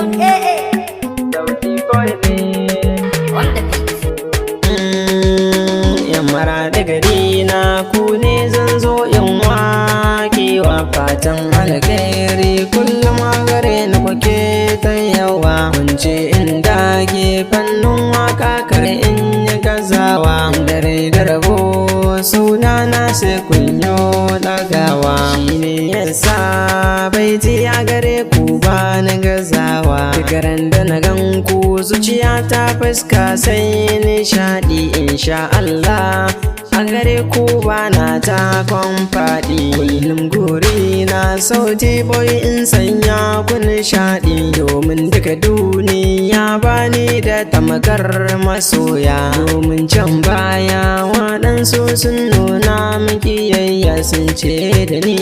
Sauti boy ne on the beat. Yan maraɗi gari na ku ne zan zo yan wakewa fatan alkhairi kullum a gare ni kuke ta yawa kun ce in dage fannin waka kar in yi gazawa dare da rabo suna na sai kun yo dagawa shine yasa baiti a gare ku ba na gazawa garan da na gan ku zuciya ta fuska sai nishadi insha Allah a gare ku bana ta faɗi kullum guri na sauti boy in sanya ku nishadi domin duka duniya bani da tamakar masoya domin can baya waɗansu sun nuna min kiyayya sun ce da ni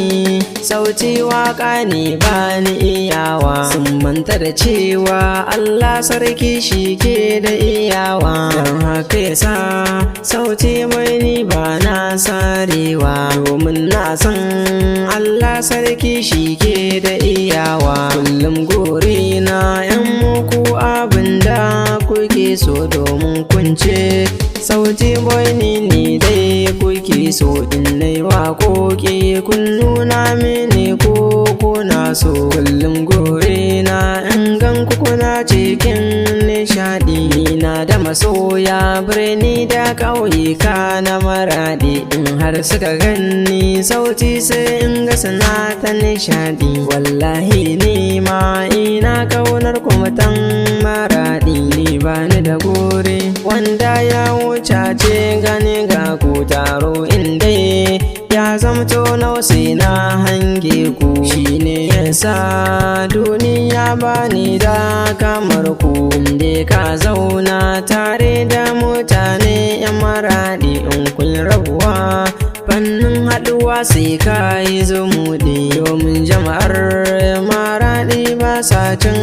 sauti waka ne bani iyawa sun manta da cewa Allah sarki shi ke da iyawa don haka yasa sauti mai ni ba na sarewa domin na san Allah sarki shi ke da iyawa kullum gori na yan muku abinda kuke so domin kunce sauti boy ni dai kuke so in nai waƙoƙi kun nuna mini ko kuna so kullum gori na yan gan kuna cikin nishadi na da masoya birni da ƙauyuka na maradi in har suka ganni sauti sai in ga suna ta nishadi wallahi ni ma ina ƙaunar kumatan maradi ni bani da gore wanda ya wuce ce gani ga ku taro inda ya zamto nausi na hange ku shine yasa duniya bani da kamar ku inda ka zauna tare da mutane yan maradi in kun rabuwa fannin haɗuwa sai ka yi zumuɗi domin jama'ar maradi ba sa cin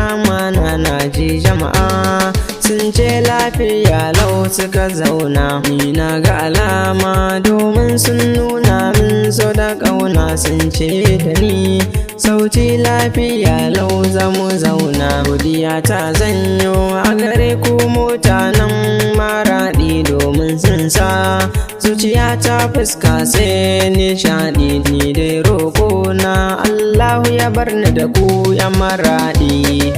amana na ji jama'a sun ce lafiya lau suka zauna ni na ga alama domin sun nuna min so da ƙauna sun ce da ni sauti lafiya lau zamu zauna godiya ta zanyo a gare ku mutanen maradi domin sun sa zuciya ta fuska sai nishadi ni dai roƙo na Allahu ya bar ni da ku yan maradi.